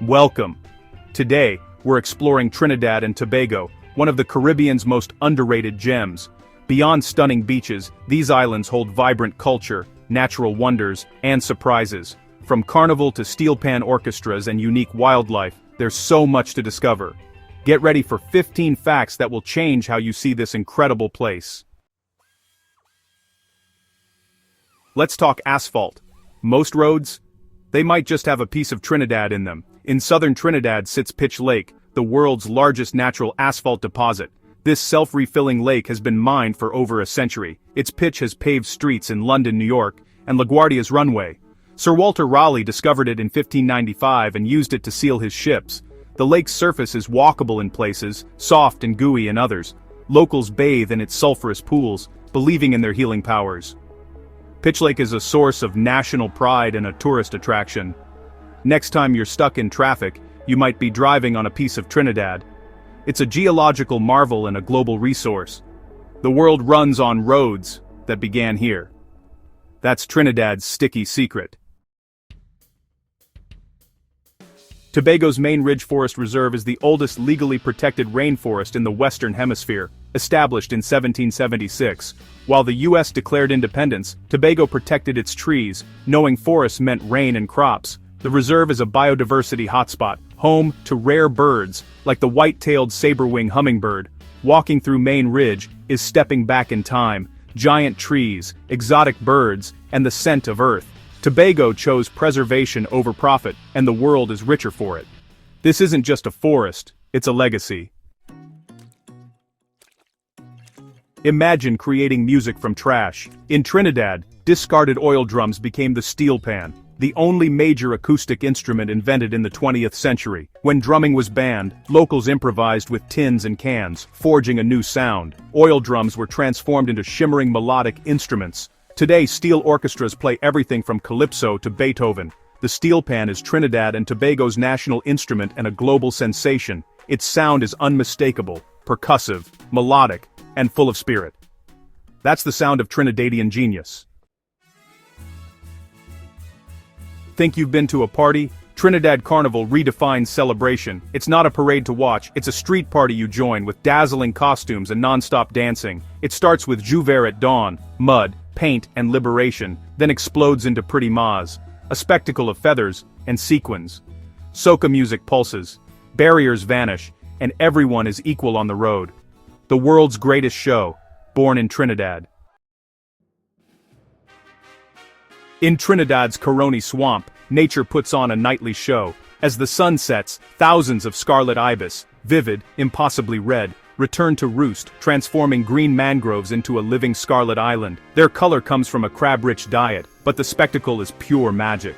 Welcome. Today, we're exploring Trinidad and Tobago, one of the Caribbean's most underrated gems. Beyond stunning beaches, these islands hold vibrant culture, natural wonders, and surprises. From carnival to steel pan orchestras and unique wildlife, there's so much to discover. Get ready for 15 facts that will change how you see this incredible place. Let's talk asphalt. Most roads? They might just have a piece of Trinidad in them. In southern Trinidad sits Pitch Lake, the world's largest natural asphalt deposit. This self-refilling lake has been mined for over a century. Its pitch has paved streets in London, New York, and LaGuardia's runway. Sir Walter Raleigh discovered it in 1595 and used it to seal his ships. The lake's surface is walkable in places, soft and gooey in others. Locals bathe in its sulfurous pools, believing in their healing powers. Pitch Lake is a source of national pride and a tourist attraction. Next time you're stuck in traffic, you might be driving on a piece of Trinidad. It's a geological marvel and a global resource. The world runs on roads that began here. That's Trinidad's sticky secret. Tobago's main Ridge Forest Reserve is the oldest legally protected rainforest in the Western Hemisphere, established in 1776. While the U.S. declared independence, Tobago protected its trees, knowing forests meant rain and crops. The reserve is a biodiversity hotspot, home to rare birds, like the white-tailed saber-wing hummingbird. Walking through Main Ridge is stepping back in time, giant trees, exotic birds, and the scent of earth. Tobago chose preservation over profit, and the world is richer for it. This isn't just a forest, it's a legacy. Imagine creating music from trash. In Trinidad, discarded oil drums became the steel pan, the only major acoustic instrument invented in the 20th century. When drumming was banned, locals improvised with tins and cans, forging a new sound. Oil drums were transformed into shimmering melodic instruments. Today, steel orchestras play everything from calypso to Beethoven. The steel pan is Trinidad and Tobago's national instrument and a global sensation. Its sound is unmistakable, percussive, melodic, and full of spirit. That's the sound of Trinidadian genius. Think you've been to a party? Trinidad Carnival redefines celebration. It's not a parade to watch, it's a street party you join with dazzling costumes and non-stop dancing. It starts with jus vert at dawn, mud, paint, and liberation, then explodes into Pretty Ma's, a spectacle of feathers and sequins. Soca music pulses, barriers vanish, and everyone is equal on the road. The world's greatest show, born in Trinidad. In Trinidad's Coroni Swamp, nature puts on a nightly show. As the sun sets, thousands of scarlet ibis, vivid, impossibly red, return to roost, transforming green mangroves into a living scarlet island. Their color comes from a crab-rich diet, but the spectacle is pure magic.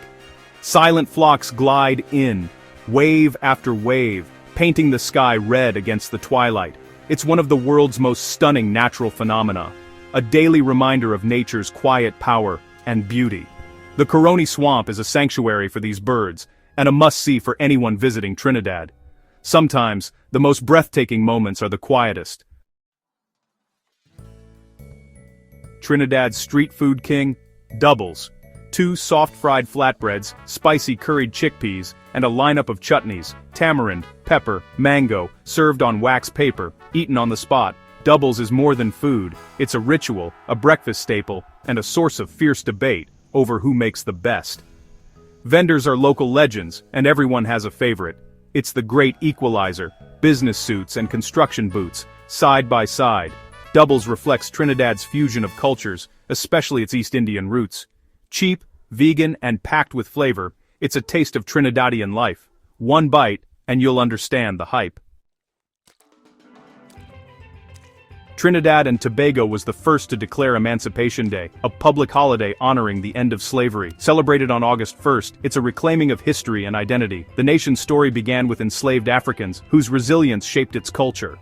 Silent flocks glide in, wave after wave, painting the sky red against the twilight. It's one of the world's most stunning natural phenomena, a daily reminder of nature's quiet power and beauty. The Coroni Swamp is a sanctuary for these birds, and a must-see for anyone visiting Trinidad. Sometimes, the most breathtaking moments are the quietest. Trinidad's street food king? Doubles. 2 soft-fried flatbreads, spicy curried chickpeas, and a lineup of chutneys, tamarind, pepper, mango, served on wax paper, eaten on the spot. Doubles is more than food, it's a ritual, a breakfast staple, and a source of fierce debate over who makes the best. Vendors are local legends, and everyone has a favorite. It's the great equalizer, business suits and construction boots, side by side. Doubles reflects Trinidad's fusion of cultures, especially its East Indian roots. Cheap, vegan, and packed with flavor, it's a taste of Trinidadian life. One bite, and you'll understand the hype. Trinidad and Tobago was the first to declare Emancipation Day, a public holiday honoring the end of slavery. Celebrated on August 1st, it's a reclaiming of history and identity. The nation's story began with enslaved Africans, whose resilience shaped its culture.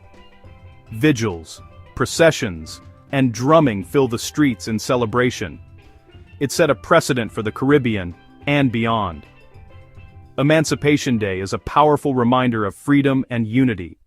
Vigils, processions, and drumming fill the streets in celebration. It set a precedent for the Caribbean and beyond. Emancipation Day is a powerful reminder of freedom and unity.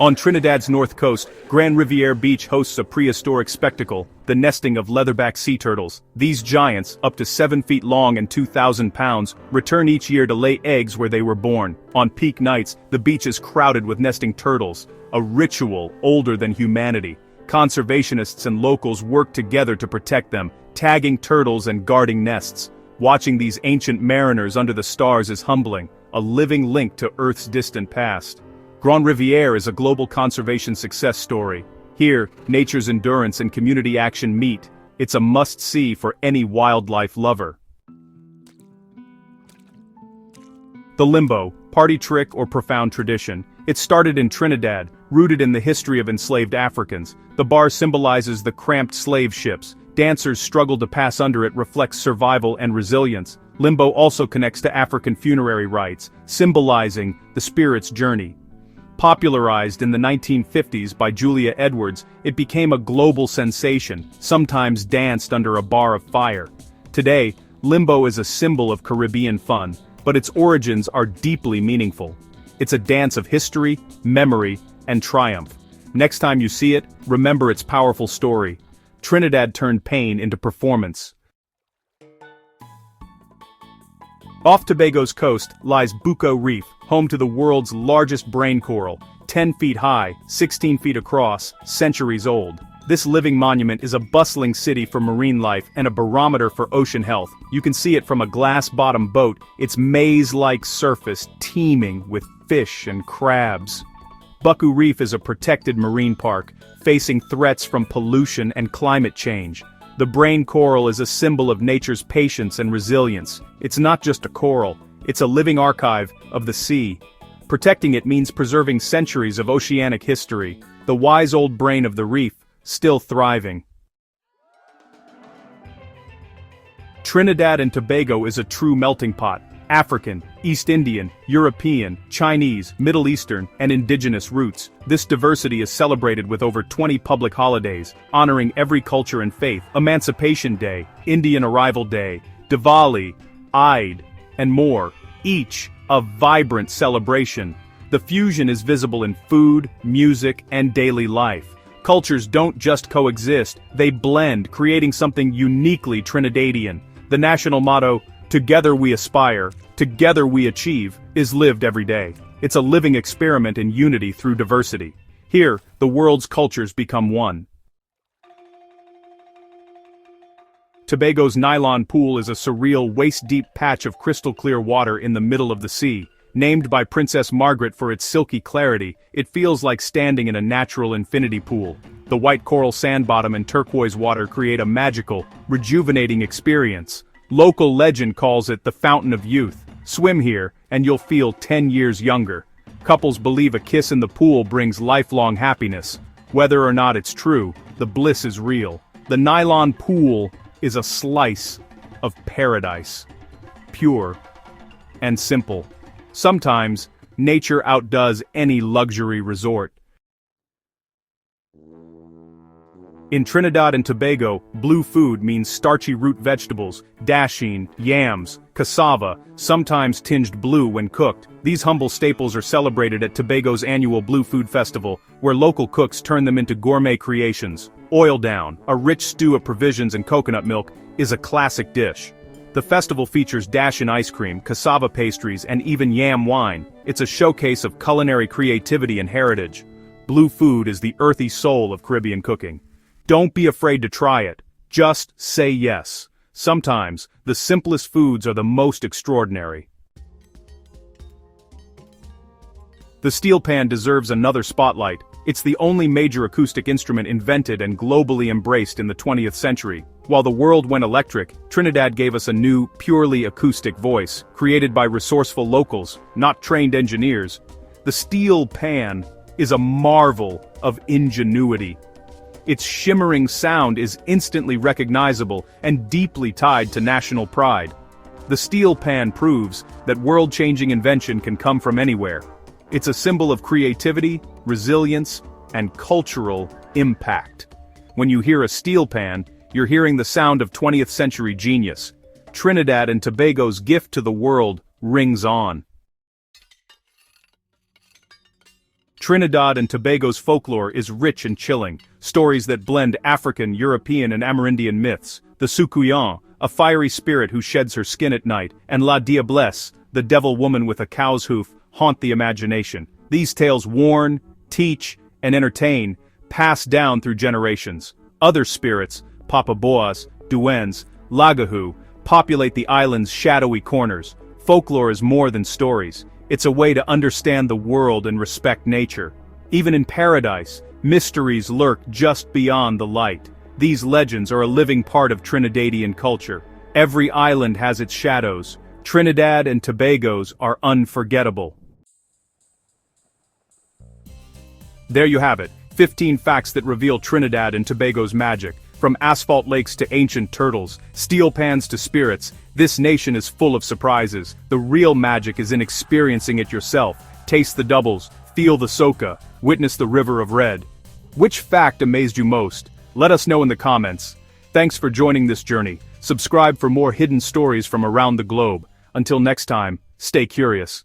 On Trinidad's north coast, Grand Riviere Beach hosts a prehistoric spectacle, the nesting of leatherback sea turtles. These giants, up to 7 feet long and 2,000 pounds, return each year to lay eggs where they were born. On peak nights, the beach is crowded with nesting turtles, a ritual older than humanity. Conservationists and locals work together to protect them, tagging turtles and guarding nests. Watching these ancient mariners under the stars is humbling, a living link to Earth's distant past. Grand Riviere is a global conservation success story. Here, nature's endurance and community action meet. It's a must-see for any wildlife lover. The limbo, party trick or profound tradition. It started in Trinidad, rooted in the history of enslaved Africans. The bar symbolizes the cramped slave ships. Dancers struggle to pass under it, reflects survival and resilience. Limbo also connects to African funerary rites, symbolizing the spirit's journey. Popularized in the 1950s by Julia Edwards, it became a global sensation, sometimes danced under a bar of fire. Today, limbo is a symbol of Caribbean fun, but its origins are deeply meaningful. It's a dance of history, memory, and triumph. Next time you see it, remember its powerful story. Trinidad turned pain into performance. Off Tobago's coast lies Bucco Reef, home to the world's largest brain coral, 10 feet high, 16 feet across, centuries old. This living monument is a bustling city for marine life and a barometer for ocean health. You can see it from a glass-bottom boat, its maze-like surface teeming with fish and crabs. Bucco Reef is a protected marine park, facing threats from pollution and climate change. The brain coral is a symbol of nature's patience and resilience. It's not just a coral, it's a living archive of the sea. Protecting it means preserving centuries of oceanic history, the wise old brain of the reef, still thriving. Trinidad and Tobago is a true melting pot. African, East Indian, European, Chinese, Middle Eastern, and indigenous roots. This diversity is celebrated with over 20 public holidays, honoring every culture and faith. Emancipation Day, Indian Arrival Day, Diwali, Eid, and more, each a vibrant celebration. The fusion is visible in food, music, and daily life. Cultures don't just coexist, they blend, creating something uniquely Trinidadian. The national motto, "Together we aspire, together we achieve," is lived every day. It's a living experiment in unity through diversity. Here, the world's cultures become one. Tobago's nylon pool is a surreal waist-deep patch of crystal-clear water in the middle of the sea. Named by Princess Margaret for its silky clarity, it feels like standing in a natural infinity pool. The white coral sand bottom and turquoise water create a magical, rejuvenating experience. Local legend calls it the Fountain of Youth. Swim here, and you'll feel 10 years younger. Couples believe a kiss in the pool brings lifelong happiness. Whether or not it's true, the bliss is real. The nylon pool is a slice of paradise. Pure and simple. Sometimes, nature outdoes any luxury resort. In Trinidad and Tobago, blue food means starchy root vegetables, dasheen, yams, cassava, sometimes tinged blue when cooked. These humble staples are celebrated at Tobago's annual Blue Food Festival, where local cooks turn them into gourmet creations. Oil down, a rich stew of provisions and coconut milk, is a classic dish. The festival features dashin ice cream, cassava pastries, and even yam wine. It's a showcase of culinary creativity and heritage. Blue food is the earthy soul of Caribbean cooking. Don't be afraid to try it. Just say yes. Sometimes, the simplest foods are the most extraordinary. The steel pan deserves another spotlight. It's the only major acoustic instrument invented and globally embraced in the 20th century. While the world went electric, Trinidad gave us a new, purely acoustic voice, created by resourceful locals, not trained engineers. The steel pan is a marvel of ingenuity. Its shimmering sound is instantly recognizable and deeply tied to national pride. The steel pan proves that world-changing invention can come from anywhere. It's a symbol of creativity, resilience, and cultural impact. When you hear a steel pan, you're hearing the sound of 20th century genius. Trinidad and Tobago's gift to the world rings on. Trinidad and Tobago's folklore is rich and chilling, stories that blend African, European and Amerindian myths. The Sukuyan, a fiery spirit who sheds her skin at night, and La Diablesse, the devil woman with a cow's hoof, haunt the imagination. These tales warn, teach, and entertain, passed down through generations. Other spirits, Papaboas, Duendes, Lagahu, populate the island's shadowy corners. Folklore is more than stories. It's a way to understand the world and respect nature. Even in paradise, mysteries lurk just beyond the light. These legends are a living part of Trinidadian culture. Every island has its shadows. Trinidad and Tobago's are unforgettable. There you have it, 15 facts that reveal Trinidad and Tobago's magic. From asphalt lakes to ancient turtles, steel pans to spirits, this nation is full of surprises. The real magic is in experiencing it yourself. Taste the doubles, feel the soca, witness the river of red. Which fact amazed you most? Let us know in the comments. Thanks for joining this journey. Subscribe for more hidden stories from around the globe. Until next time, stay curious.